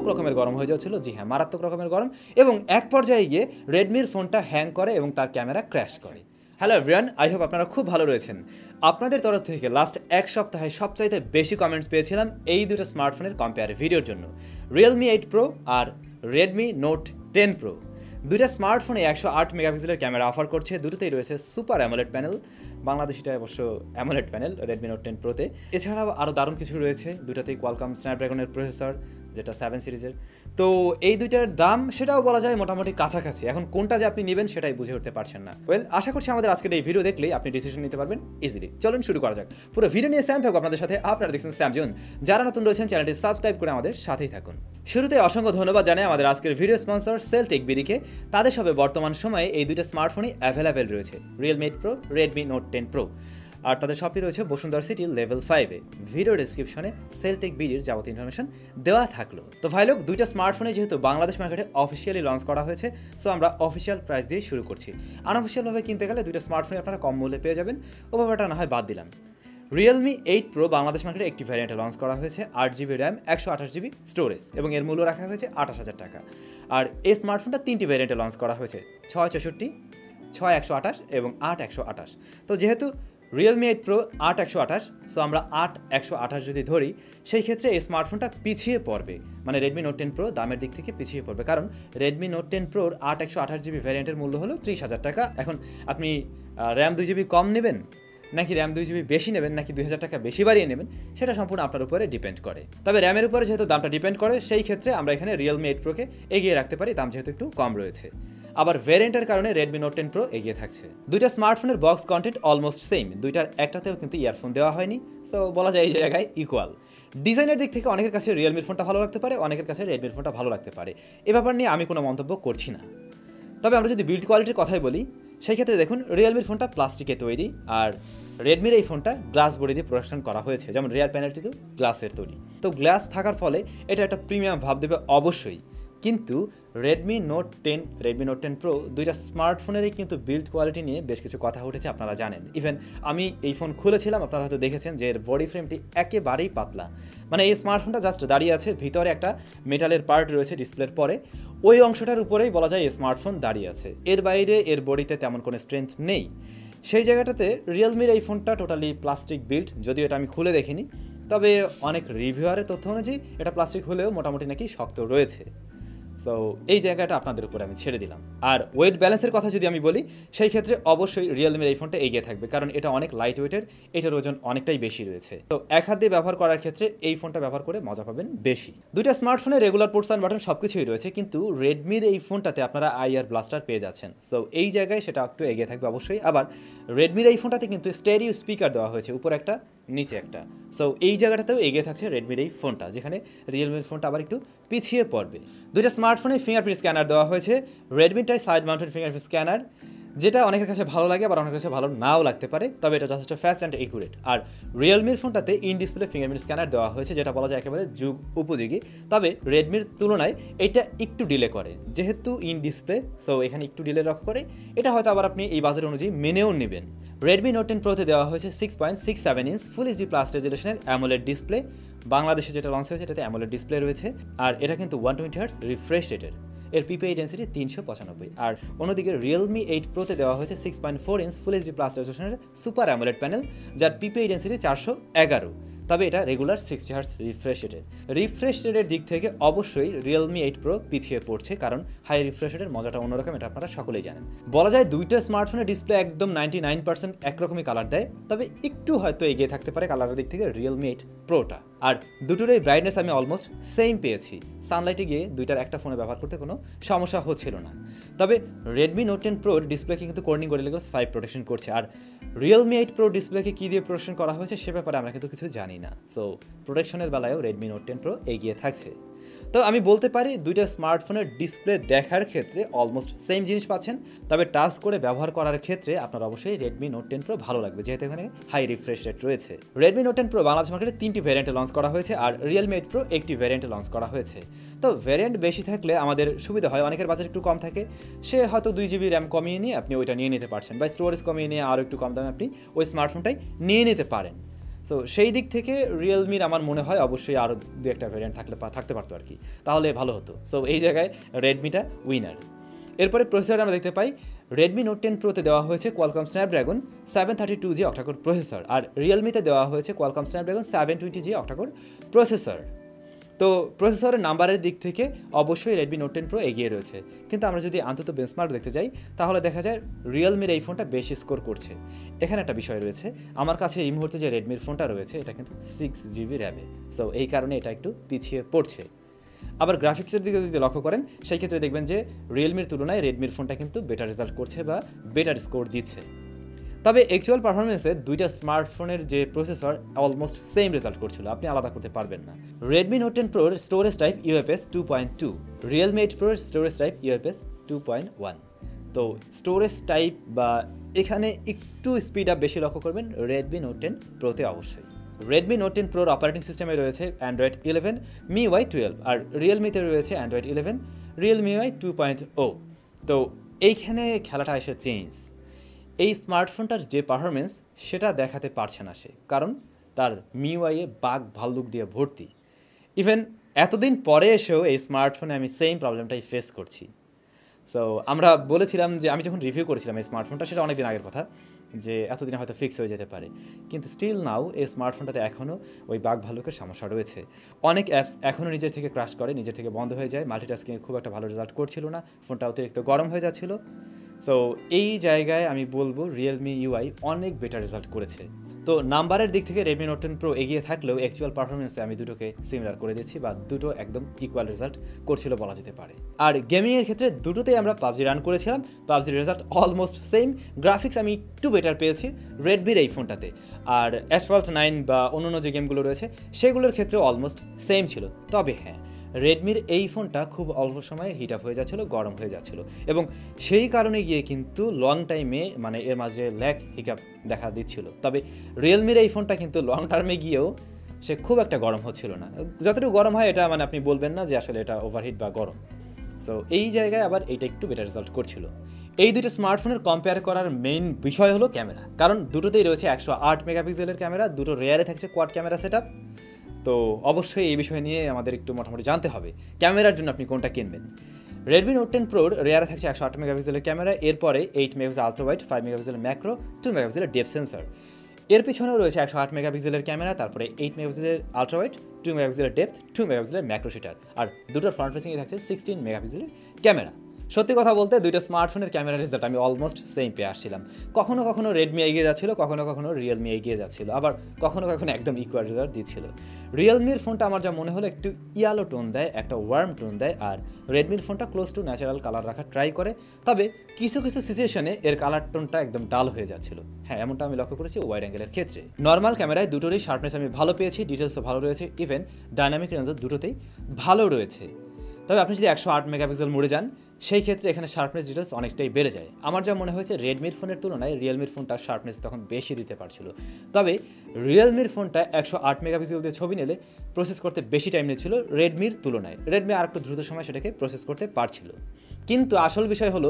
মারাত্মক রকমের গরম হয়ে যাচ্ছিল, জি হ্যাঁ মারাত্মক রকমের গরম, এবং এক পর্যায়ে গিয়ে রেডমির ফোনটা হ্যাং করে এবং তার ক্যামেরা ক্র্যাশ করে। হ্যালো এভরিওয়ান, আই হোপ আপনারা খুব ভালো রয়েছেন। আপনাদের তরফ থেকে লাস্ট এক সপ্তাহে সবচাইতে বেশি কমেন্টস পেয়েছিলাম এই দুটো স্মার্টফোনের কম্পেয়ার ভিডিওর জন্য, রিয়েলমি 8 প্রো আর রেডমি নোট 10 প্রো। দুইটা স্মার্টফোনে 108 মেগাপিক্সেলের ক্যামেরা অফার করছে, দুটোতেই রয়েছে সুপার অ্যামোলেড প্যানেল, বাংলাদেশিটা অবশ্য অ্যামোলেড প্যানেল রেডমি নোট 10 প্রোতে। এছাড়াও আরও দারুণ কিছু রয়েছে, দুটাতেই কোয়ালকম স্ন্যাপড্রাগনের প্রসেসর, যেটা 7 সিরিজের। তো এই দুইটার দাম সেটাও বলা যায় মোটামুটি কাছাকাছি, এখন কোনটা যে আপনি নেবেন সেটাই বুঝে উঠতে পারছেন না। ওয়েল, আশা করছি আমাদের আজকের এই ভিডিও দেখলেই আপনি ডিসিশন নিতে পারবেন ইজিলি। চলুন শুরু করা যাক। পুরো ভিডিও নিয়ে স্যাম থাকবো আপনাদের সাথে, আপনারা দেখছেন SamZone। যারা নতুন রয়েছেন চ্যানেলটি সাবস্ক্রাইব করে আমাদের সাথেই থাকুন। শুরুতে অসংখ্য ধন্যবাদ জানাই আমাদের আজকের ভিডিও স্পন্সর সেলটেক বিডিকে। তাদের সবে বর্তমান সময়ে এই দুইটা স্মার্টফোনই অ্যাভেলেবেল রয়েছে, Realme 8 Pro, Redmi Note 10 Pro. আর তাদের শপটি রয়েছে বসুন্ধরা সিটি লেভেল 5-এ। ভিডিও ডিসক্রিপশনে সেলটেক বিডির যাবতীয় ইনফরমেশন দেওয়া থাকলো। তো ভাই লোক, দুইটা স্মার্টফোনে যেহেতু বাংলাদেশ মার্কেটে অফিসিয়ালি লঞ্চ করা হয়েছে, সো আমরা অফিসিয়াল প্রাইস দিয়ে শুরু করছি। আনঅফিসিয়ালভাবে কিনতে গেলে দুইটা স্মার্টফোনে আপনারা কম মূল্যে পেয়ে যাবেন, ও ব্যাপারটা না হয় বাদ দিলাম। রিয়েলমি 8 প্রো বাংলাদেশ মার্কেটে একটি ভ্যারিয়েন্টে লঞ্চ করা হয়েছে, 8GB র্যাম, 128GB স্টোরেজ, এবং এর মূল্য রাখা হয়েছে 28,000 টাকা। আর এই স্মার্টফোনটা তিনটি ভ্যারিয়েন্টে লঞ্চ করা হয়েছে, 664, 6128 এবং 8128। তো যেহেতু রিয়েলমি 8 প্রো 8128, সো আমরা 8128 যদি ধরি, সেই ক্ষেত্রে এই স্মার্টফোনটা পিছিয়ে পড়বে, মানে রেডমি নোট 10 প্রো দামের দিক থেকে পিছিয়ে পড়বে, কারণ রেডমি নোট 10 প্রোর 8128GB ভ্যারিয়েন্টের মূল্য হলো 30,000 টাকা। এখন আপনি র্যাম 2GB কম নেবেন, নাকি র্যাম 2GB বেশি নেবেন, নাকি 2000 টাকা বেশি বাড়িয়ে নেবেন, সেটা সম্পূর্ণ আপনার উপরে ডিপেন্ড করে। তবে র্যামের উপরে যেহেতু দামটা ডিপেন্ড করে, সেই ক্ষেত্রে আমরা এখানে রিয়েলমি 8 প্রোকে এগিয়ে রাখতে পারি, দাম যেহেতু একটু কম রয়েছে। আবার ভ্যারিয়েন্টের কারণে রেডমি নোট 10 প্রো এগিয়ে থাকছে। দুইটা স্মার্টফোনের বক্স কন্টেন্ট অলমোস্ট সেম, দুইটার একটাতেও কিন্তু ইয়ারফোন দেওয়া হয়নি, সো বলা যায় এই জায়গায় ইকুয়াল। ডিজাইনের দিক থেকে অনেকের কাছে রিয়েলমির ফোনটা ভালো লাগতে পারে, অনেকের কাছে রেডমির ফোনটা ভালো লাগতে পারে, এ ব্যাপার নিয়ে আমি কোনো মন্তব্য করছি না। তবে আমরা যদি বিল্ড কোয়ালিটির কথাই বলি, সেই ক্ষেত্রে দেখুন রিয়েলমির ফোনটা প্লাস্টিকে তৈরি, আর রেডমির এই ফোনটা গ্লাস বডি দিয়ে প্রোডাকশন করা হয়েছে, যেমন রিয়ার প্যানেলটি তো গ্লাসের তৈরি। তো গ্লাস থাকার ফলে এটা একটা প্রিমিয়াম ভাব দেবে অবশ্যই, কিন্তু রেডমি নোট 10 প্রো দুইটা স্মার্টফোনেরই কিন্তু বিল্ড কোয়ালিটি নিয়ে বেশ কিছু কথা উঠেছে, আপনারা জানেন। ইভেন আমি এই ফোন খুলেছিলাম, আপনারা হয়তো দেখেছেন যে এর বডি ফ্রেমটি একেবারেই পাতলা, মানে এই স্মার্টফোনটা জাস্ট দাঁড়িয়ে আছে, ভিতরে একটা মেটালের পার্ট রয়েছে ডিসপ্লের পরে, ওই অংশটার উপরেই বলা যায় এই স্মার্টফোন দাঁড়িয়ে আছে, এর বাইরে এর বডিতে তেমন কোনো স্ট্রেংথ নেই। সেই জায়গাটাতে রিয়েলমির এই ফোনটা টোটালি প্লাস্টিক বিল্ড, যদিও এটা আমি খুলে দেখিনি, তবে অনেক রিভিউয়ারের তথ্য অনুযায়ী এটা প্লাস্টিক হলেও মোটামুটি নাকি শক্ত রয়েছে। সো এই জায়গাটা আপনাদের উপরে আমি ছেড়ে দিলাম। আর ওয়েট ব্যালেন্সের কথা যদি আমি বলি, সেই ক্ষেত্রে অবশ্যই রিয়েলমির এই ফোনটা এগিয়ে থাকবে, কারণ এটা অনেক লাইট ওয়েটের, এটার ওজন অনেকটাই বেশি রয়েছে। তো এক হাত দিয়ে ব্যবহার করার ক্ষেত্রে এই ফোনটা ব্যবহার করে মজা পাবেন বেশি। দুইটা স্মার্টফোনে রেগুলার পোর্টস অ্যান্ড বাটন সব কিছুই রয়েছে, কিন্তু রেডমির এই ফোনটাতে আপনারা আইআর ব্লাস্টার পেয়ে যাচ্ছেন, সো এই জায়গায় সেটা একটু এগিয়ে থাকবে অবশ্যই। আবার রেডমির এই ফোনটাতে কিন্তু স্টেরিও স্পিকার দেওয়া হয়েছে, উপর একটা নিচে একটা, সো এই জায়গাটাতেও এগিয়ে থাকছে রেডমির এই ফোনটা, যেখানে রিয়েলমির ফোনটা আবার একটু পিছিয়ে পড়বে। দুইটা স্মার্টফোনে ফিঙ্গারপ্রিন্ট স্ক্যানার দেওয়া হয়েছে, রেডমিটাই সাইড মাউন্টেড ফিঙ্গারপ্রিন্ট স্ক্যানার, যেটা অনেকের কাছে ভালো লাগে, আবার অনেকের কাছে ভালো নাও লাগতে পারে, তবে এটা যথেষ্ট ফাস্ট অ্যান্ড একুরেট। আর রিয়েলমির ফোনটাতে ইন ডিসপ্লে ফিঙ্গারপ্রিন্ট স্ক্যানার দেওয়া হয়েছে, যেটা বলা যায় একেবারে যুগ উপযোগী, তবে রেডমির তুলনায় এটা একটু ডিলে করে, যেহেতু ইন ডিসপ্লে, সো এখানে একটু ডিলে রক করে, এটা হয়তো আবার আপনি এই বাজেট অনুযায়ী মেনেও নেবেন। রেডমি নোট 10 প্রোতে দেওয়া হয়েছে 6.67 ইঞ্চ ফুল এইচডি প্লাস রেজুলেশনের অ্যামোলেড ডিসপ্লে, বাংলাদেশে যেটা লঞ্চ হয়েছে এটাতে অ্যামোলেড ডিসপ্লে রয়েছে, আর এটা কিন্তু 120 হার্টজ রিফ্রেশ রেটের, এর পিপিআই ডেন্সিটি 395। আর অন্যদিকে রিয়েলমি 8 প্রোতে দেওয়া হয়েছে 6.4 ইঞ্চ ফুল এইচডি প্লাস রেজুলেশনের সুপার অ্যামোলেড প্যানেল, যার পিপিআই ডেন্সিটি 411, তবে এটা রেগুলার 60 হার্টজ রিফ্রেশ রেটের। রিফ্রেশ রেটের দিক থেকে অবশ্যই রিয়েলমি 8 প্রো পিছিয়ে পড়ছে, কারণ হাই রিফ্রেশ রেটের মজাটা অন্যরকম, এটা আপনারা সকলেই জানেন। বলা যায় দুইটা স্মার্টফোনের ডিসপ্লে একদম 99% একরকমই কালার দেয়, তবে একটু হয়তো এগিয়ে থাকতে পারে কালারের দিক থেকে রিয়েলমি 8 প্রোটা। আর দুটোরই ব্রাইটনেস আমি অলমোস্ট সেম পেয়েছি, সানলাইটে গিয়ে দুইটার একটা ফোনে ব্যবহার করতে কোনো সমস্যা হচ্ছিল না। তবে রেডমি নোট 10 প্রোর ডিসপ্লেকে কিন্তু কর্নিং গরিলা গ্লাস 5 প্রোটেকশন করছে, আর রিয়েলমি 8 প্রো ডিসপ্লেকে কী দিয়ে প্রোটেকশন করা হয়েছে সে ব্যাপারে আমরা কিন্তু কিছু জানি না, সো প্রোটেকশনের বেলায়ও রেডমি নোট 10 প্রো এগিয়ে থাকছে। তো আমি বলতে পারি দুইটা স্মার্টফোনের ডিসপ্লে দেখার ক্ষেত্রে অলমোস্ট সেম জিনিস পাচ্ছেন, তবে টাচ করে ব্যবহার করার ক্ষেত্রে আপনার অবশ্যই রেডমি নোট 10 প্রো ভালো লাগবে, যেহেতু এখানে হাই রিফ্রেশ রেট রয়েছে। রেডমি নোট 10 প্রো বাংলাদেশ মার্কেটে 3টি ভ্যারিয়েন্টে লঞ্চ করা হয়েছে, আর রিয়েলমি 8 প্রো একটি ভ্যারিয়েন্টে লঞ্চ করা হয়েছে। তো ভ্যারিয়েন্ট বেশি থাকলে আমাদের সুবিধা হয়, অনেকের বাজেট একটু কম থাকে, সে হয়তো 2GB র্যাম কমিয়ে নিয়ে আপনি ওইটা নিয়ে নিতে পারছেন, বা স্টোরেজ কমিয়ে নিয়ে আরও একটু কম দামে আপনি ওই স্মার্টফোনটাই নিয়ে নিতে পারেন। সো সেই দিক থেকে রিয়েলমির আমার মনে হয় অবশ্যই আরও দু একটা ভ্যারিয়েন্ট থাকতে পারতো আর কি, তাহলে ভালো হতো। সো এই জায়গায় রেডমিটা উইনার। এরপরে প্রসেসর আমরা দেখতে পাই রেডমি নোট 10 প্রোতে দেওয়া হয়েছে Qualcomm Snapdragon 732G octacore processor, আর রিয়েলমিতে দেওয়া হয়েছে Qualcomm Snapdragon 720G octa-core processor. তো প্রসেসরের নাম্বারের দিক থেকে অবশ্যই রেডমি নোট 10 প্রো এগিয়ে রয়েছে, কিন্তু আমরা যদি অন্তত বেঞ্চমার্ক দেখতে যাই তাহলে দেখা যায় রিয়েলমির এই ফোনটা বেশি স্কোর করছে। এখানে একটা বিষয় রয়েছে, আমার কাছে এই মুহূর্তে যে রেডমির ফোনটা রয়েছে এটা কিন্তু 6GB র্যামে, সো এই কারণে এটা একটু পিছিয়ে পড়ছে। আবার গ্রাফিক্সের দিকে যদি লক্ষ্য করেন সেই ক্ষেত্রে দেখবেন যে রিয়েলমির তুলনায় রেডমির ফোনটা কিন্তু বেটার রেজাল্ট করছে বা বেটার স্কোর দিচ্ছে। তবে অ্যাকচুয়াল পারফরমেন্সে দুইটা স্মার্টফোনের যে প্রসেসর অলমোস্ট সেম রেজাল্ট করছিল, আপনি আলাদা করতে পারবেন না। রেডমি নোট 10 প্রোর স্টোরেজ টাইপ ইউএফএস 2.2, রিয়েলমি 8 প্রোর স্টোরেজ টাইপ ইউএফএস 2.1। তো স্টোরেজ টাইপ বা এখানে একটু স্পিড আপ বেশি লক্ষ্য করবেন রেডমি নোট 10 প্রোতে অবশ্যই। রেডমি নোট 10 প্রোর অপারেটিং সিস্টেমে রয়েছে অ্যান্ড্রয়েড 11 MIUI 12, আর রিয়েলমিতে রয়েছে অ্যান্ড্রয়েড 11 MIUI 2.0। তো এইখানে খেলাটা এসে চেঞ্জ। এই স্মার্টফোনটার যে পারফরমেন্স সেটা দেখাতে পারছে না সে, কারণ তার মিউআইয়ে বাগ ভাল্লুক দিয়ে ভর্তি। ইভেন এতদিন পরে এসেও এই স্মার্টফোনে আমি সেম প্রবলেমটাই ফেস করছি। সো আমরা বলেছিলাম যে আমি যখন রিভিউ করেছিলাম এই স্মার্টফোনটা, সেটা অনেক দিন আগের কথা, যে এতদিনে হয়তো ফিক্স হয়ে যেতে পারে, কিন্তু স্টিল নাও এই স্মার্টফোনটাতে এখনও ওই বাগ ভাল্লুকের সমস্যা রয়েছে। অনেক অ্যাপস এখনও নিজের থেকে ক্র্যাশ করে, নিজের থেকে বন্ধ হয়ে যায়, মাল্টিটাস্কিংয়ে খুব একটা ভালো রেজাল্ট করছিল না, ফোনটা অতিরিক্ত গরম হয়ে যাচ্ছিলো। সো এই জায়গায় আমি বলবো রিয়েলমি ইউআই অনেক বেটার রেজাল্ট করেছে। তো নাম্বারের দিক থেকে রেডমি নোট 10 প্রো এগিয়ে থাকলেও অ্যাকচুয়াল পারফরমেন্সে আমি দুটোকে সিমিলার করে দিচ্ছি, বা দুটো একদম ইকুয়াল রেজাল্ট করছিল বলা যেতে পারে। আর গেমিংয়ের ক্ষেত্রে দুটোতেই আমরা পাবজি রান করেছিলাম, পাবজির রেজাল্ট অলমোস্ট সেম। গ্রাফিক্স আমি একটু বেটার পেয়েছি রেডমির এই ফোনটাতে, আর অ্যাসফল্ট 9 বা অন্যান্য যে গেমগুলো রয়েছে সেগুলোর ক্ষেত্রে অলমোস্ট সেম ছিল। তবে হ্যাঁ, রেডমির এই ফোনটা খুব অল্প সময়ে হিট আপ হয়ে যাচ্ছিলো, গরম হয়ে যাচ্ছিলো, এবং সেই কারণে গিয়ে কিন্তু লং টাইমে মানে এর মাঝে ল্যাগ হিকআপ দেখা দিচ্ছিল। তবে রিয়েলমির এই ফোনটা কিন্তু লং টার্মে গিয়েও সে খুব একটা গরম হচ্ছিল না। যতটুকু গরম হয় এটা মানে আপনি বলবেন না যে আসলে এটা ওভারহিট বা গরম। সো এই জায়গায় আবার এইটা একটু বেটার রেজাল্ট করছিল। এই দুটো স্মার্টফোনের কম্পেয়ার করার মেইন বিষয় হলো ক্যামেরা, কারণ দুটোতেই রয়েছে 108 মেগাপিক্সেলের ক্যামেরা, দুটো রেয়ারে থাকছে কোয়াড ক্যামেরা সেটআপ। তো অবশ্যই এই বিষয় নিয়ে আমাদের একটু মোটামুটি জানতে হবে ক্যামেরার জন্য আপনি কোনটা কিনবেন। রেডমি নোট 10 প্রোর রেয়ারে থাকছে 108 মেগাপিক্সেলের ক্যামেরা, এরপরে 8 মেগাপিক্সেল আলট্রা ওয়াইড, 5 মেগাপিক্সেলের ম্যাক্রো, 2 মেগাপিক্সেলের ডেপথ সেন্সর। এর পিছনেও রয়েছে 108 মেগাপিক্সেলের ক্যামেরা, তারপরে 8 মেগাপিক্সেলের আলট্রা ওয়াইড, 2 মেগাপিক্সেলের ডেপথ, 2 মেগাপিক্সেলের ম্যাক্রো শিটার, আর দুটোর ফ্রন্ট ফেসিংয়ে থাকছে 16 মেগাপিক্সেলের ক্যামেরা। সত্যি কথা বলতে দুইটা স্মার্টফোনের ক্যামেরা রেজাল্ট আমি অলমোস্ট সেম পেয়ে আসছিলাম। কখনো কখনো রেডমি এগিয়ে যাচ্ছিল, কখনো কখনো রিয়েলমি এগিয়ে যাচ্ছিল, আবার কখনো কখনো একদম ইকুয়াল রেজাল্ট দিচ্ছিল। রিয়েলমির ফোনটা আমার যা মনে হলো একটু ইয়ালো টোন দেয়, একটা ওয়ার্ম টোন দেয়, আর রেডমির ফোনটা ক্লোজ টু ন্যাচারাল কালার রাখার ট্রাই করে। তবে কিছু কিছু সিচুয়েশনে এর কালার টোনটা একদম ডাল হয়ে যাচ্ছিল। হ্যাঁ, এমনটা আমি লক্ষ্য করেছি ওয়াইড অ্যাঙ্গেলের ক্ষেত্রে। নর্মাল ক্যামেরায় দুটোরই শার্পনেস আমি ভালো পেয়েছি, ডিটেলসও ভালো রয়েছে, ইভেন ডাইনামিক রেঞ্জও দুটোতেই ভালো রয়েছে। তবে আপনি যদি 108 মেগাপিক্সেল মোডে যান সেই ক্ষেত্রে এখানে শার্পনেস ডিটেলস অনেকটাই বেড়ে যায়। আমার যা মনে হয়েছে রেডমির ফোনের তুলনায় রিয়েলমির ফোনটা শার্পনেস তখন বেশি দিতে পারছিল। তবে রিয়েলমির ফোনটা 108 মেগাপিক্সেল দিয়ে ছবি নিলে প্রসেস করতে বেশি টাইম নিচ্ছিল রেডমির তুলনায়। রেডমি আর একটু দ্রুত সময় সেটাকে প্রসেস করতে পারছিল। কিন্তু আসল বিষয় হলো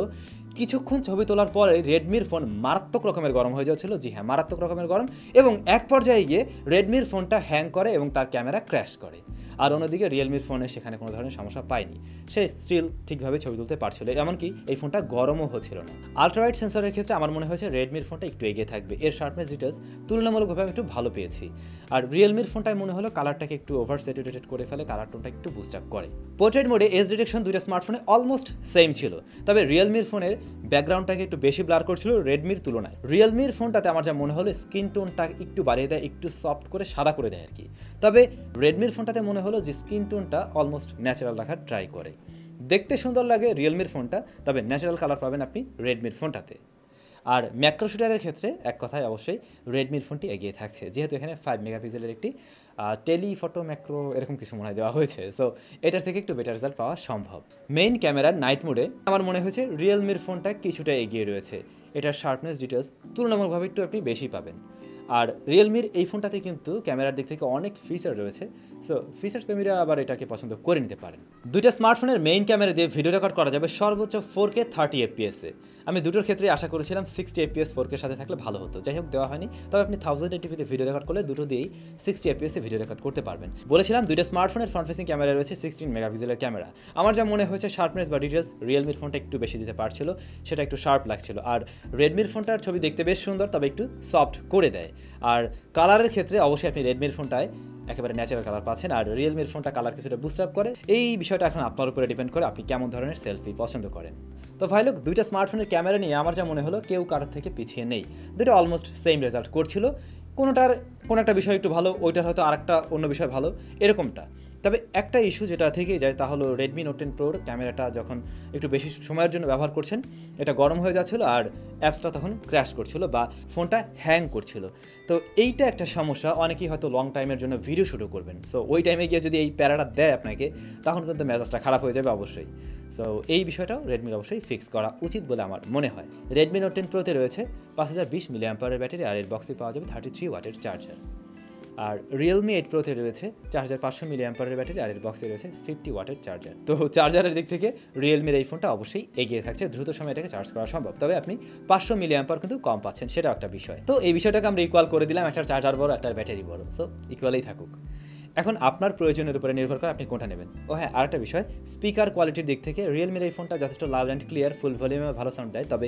কিছুক্ষণ ছবি তোলার পরে রেডমির ফোন মারাত্মক রকমের গরম হয়ে যাচ্ছিল। জি হ্যাঁ, মারাত্মক রকমের গরম, এবং এক পর্যায়ে গিয়ে রেডমির ফোনটা হ্যাং করে এবং তার ক্যামেরা ক্র্যাশ করে। আর অন্যদিকে রিয়েলমির ফোনে সেখানে কোনো ধরনের সমস্যা পায়নি, সে স্টিল ঠিকভাবে ছবি তুলতে পারছিল, এমনকি এই ফোনটা গরমও হচ্ছিল না। আলট্রাওয়াইড সেন্সরের ক্ষেত্রে আমার মনে হয়েছে রেডমির ফোনটা একটু এগিয়ে থাকবে, এর শার্পনেস ডিটেলস তুলনামূলকভাবে আমি একটু ভালো পেয়েছি। আর রিয়েলমির ফোনটায় মনে হলো কালারটাকে একটু ওভার স্যাচুরেটেড করে ফেলে, কালার টোনটা একটু বুস্ট আপ করে। পোর্ট্রেট মোডে এজ ডিটেকশন দুইটা স্মার্টফোনে অলমোস্ট সেম ছিল, তবে রিয়েলমির ফোনের ব্যাকগ্রাউন্ডটাকে একটু বেশি ব্লার করছিল রেডমির তুলনায়। রিয়েলমির ফোনটাতে আমার যা মনে হলো স্কিন টোনটা একটু বাড়িয়ে দেয়, একটু সফট করে সাদা করে দেয় আর কি। তবে রেডমির ফোনটাতে মনে হলো যে স্কিন টোনটা অলমোস্ট ন্যাচারাল রাখার ট্রাই করে। দেখতে সুন্দর লাগে রিয়েলমির ফোনটা, তবে ন্যাচারাল কালার পাবেন আপনি রেডমির ফোনটাতে। আর ম্যাক্রো শুটারের ক্ষেত্রে এক কথায় অবশ্যই রেডমির ফোনটি এগিয়ে থাকছে, যেহেতু এখানে 5 মেগাপিক্সেলের একটি টেলিফটো ম্যাক্রো এরকম কিছু মনে হয় দেওয়া হয়েছে। সো এটার থেকে একটু বেটার রেজাল্ট পাওয়া সম্ভব। মেইন ক্যামেরার নাইট মোডে আমার মনে হয়েছে রিয়েলমির ফোনটা কিছুটা এগিয়ে রয়েছে, এটার শার্পনেস ডিটেলস তুলনামূলকভাবে একটু আপনি বেশি পাবেন। আর রিয়েলমির এই ফোনটাতে কিন্তু ক্যামেরার দিক থেকে অনেক ফিচার রয়েছে, সো ফিচার্স প্রেমীরা আবার এটাকে পছন্দ করে নিতে পারেন। দুইটা স্মার্টফোনের মেইন ক্যামেরা দিয়ে ভিডিও রেকর্ড করা যাবে সর্বোচ্চ 4K 30 FPS-এ। আমি দুটোর ক্ষেত্রে আশা করেছিলাম 60 fps 4K সাথে থাকলে ভালো হতো, যাই হোক দেওয়া হয়নি। তবে আপনি 1080p ভিডিও রেকর্ড করলে দুটো দিয়েই 60 fps ভিডিও রেকর্ড করতে পারবেন। বলেছিলাম দুইটা স্মার্টফোনের ফ্রন্ট ফেসিং ক্যামেরা রয়েছে 16 মেগাপিক্সেলের ক্যামেরা। আমার যা মনে হয়েছে শার্পনেস বা ডিটেলস রিয়েলমির ফোনটা একটু বেশি দিতে পারছিল, সেটা একটু শার্প লাগছিল। আর রেডমির ফোনটার ছবি দেখতে বেশ সুন্দর, তবে একটু সফট করে দেয়। আর কালারের ক্ষেত্রে অবশ্যই আপনি রেডমির ফোনটায় একেবারে ন্যাচারাল কালার পাচ্ছেন, আর রিয়েলমির ফোনটা কালার কিছুটা বুস্ট আপ করে। এই বিষয়টা এখন আপনার উপরে ডিপেন্ড করে আপনি কেমন ধরনের সেলফি পছন্দ করেন। তো ভাই লোক, দুইটা স্মার্টফোনের ক্যামেরা নিয়ে আমার যা মনে হলো কেউ কারোর থেকে পিছিয়ে নেই, দুটো অলমোস্ট সেম রেজাল্ট করছিল। কোনোটার কোনো একটা বিষয় একটু ভালো, ওইটার হয়তো আরেকটা অন্য বিষয় ভালো, এরকমটা। তবে একটা ইস্যু যেটা থেকেই যায় তা হলো রেডমি নোট 10 প্রোর ক্যামেরাটা যখন একটু বেশি সময়ের জন্য ব্যবহার করছেন, এটা গরম হয়ে যাচ্ছিলো আর অ্যাপসটা তখন ক্র্যাশ করছিল বা ফোনটা হ্যাং করছিল। তো এইটা একটা সমস্যা। অনেকেই হয়তো লং টাইমের জন্য ভিডিও শুরু করবেন, সো ওই টাইমে গিয়ে যদি এই প্যারাটা দেয় আপনাকে, তখন কিন্তু মেজাজটা খারাপ হয়ে যাবে অবশ্যই। সো এই বিষয়টাও রেডমির অবশ্যই ফিক্স করা উচিত বলে আমার মনে হয়। রেডমি নোট 10 প্রোতে রয়েছে 5020 mAh ব্যাটারি, আর এর বক্সে পাওয়া যাবে 33 ওয়াটের চার্জার। আর রিয়েলমি 8 প্রোতে রয়েছে 4500 mAh ব্যাটারি, আর এর বক্সে রয়েছে 50 ওয়াটের চার্জার। তো চার্জারের দিক থেকে রিয়েলমির এই ফোনটা অবশ্যই এগিয়ে থাকছে, দ্রুত সময় এটাকে চার্জ করা সম্ভব। তবে আপনি 500 mAh কিন্তু কম পাচ্ছেন, সেটাও একটা বিষয়। তো এই বিষয়টাকে আমরা ইকুয়াল করে দিলাম, একটা চার্জার বড় একটা ব্যাটারি বড়, সো ইকুয়ালেই থাকুক। এখন আপনার প্রয়োজনের উপরে নির্ভর করে আপনি কোনটা নেবেন। ও হ্যাঁ, আরেকটা বিষয়, স্পিকার কোয়ালিটির দিক থেকে রিয়েলমির এই ফোনটা যথেষ্ট লাউড অ্যান্ড ক্লিয়ার, ফুল ভলিউমে ভালো সাউন্ড দেয়। তবে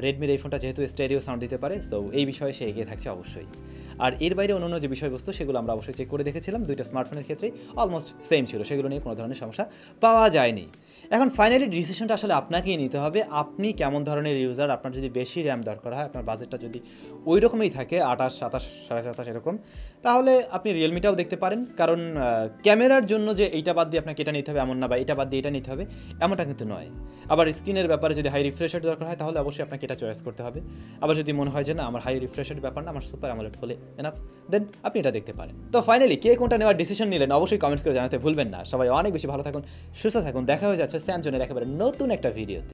রেডমির এই ফোনটা যেহেতু স্টেরিও সাউন্ড দিতে পারে, সো এই বিষয়ে সে এগিয়ে থাকছে অবশ্যই। আর এর বাইরে অন্যান্য যে বিষয়বস্তু সেগুলো আমরা অবশ্যই চেক করে দেখেছিলাম, দুইটা স্মার্টফোনের ক্ষেত্রেই অলমোস্ট সেম ছিল, সেগুলো নিয়ে কোনো ধরনের সমস্যা পাওয়া যায়নি। এখন ফাইনালি ডিসিশনটা আসলে আপনাকেই নিতে হবে, আপনি কেমন ধরনের ইউজার। আপনার যদি বেশি র্যাম দরকার হয়, আপনার বাজেটটা যদি ওই রকমই থাকে 28, 27, 27.5 এরকম, তাহলে আপনি রিয়েলমিটাও দেখতে পারেন। কারণ ক্যামেরার জন্য যে এইটা বাদ দিয়ে আপনাকে এটা নিতে হবে এমন না, বা এটা বাদ দিয়ে এটা নিতে হবে এমনটা কিন্তু নয়। আবার স্ক্রিনের ব্যাপারে যদি হাই রিফ্রেশ রেট দরকার হয়, তাহলে অবশ্যই আপনাকে এটা চয়েস করতে হবে। আবার যদি মনে হয় যে না, আমার হাই রিফ্রেশ রেট ব্যাপার না, আমার সুপার অ্যামোলেড হলে এনাফ, দেন আপনি এটা দেখতে পারেন। তো ফাইনালি কে কোনটা নেওয়ার ডিসিশন নিলেন অবশ্যই কমেন্টস করে জানাতে ভুলবেন না। সবাই অনেক বেশি ভালো থাকুন, সুস্থ থাকুন, দেখা হয়ে যাচ্ছে স্যামজনের একেবারে নতুন একটা ভিডিওতে।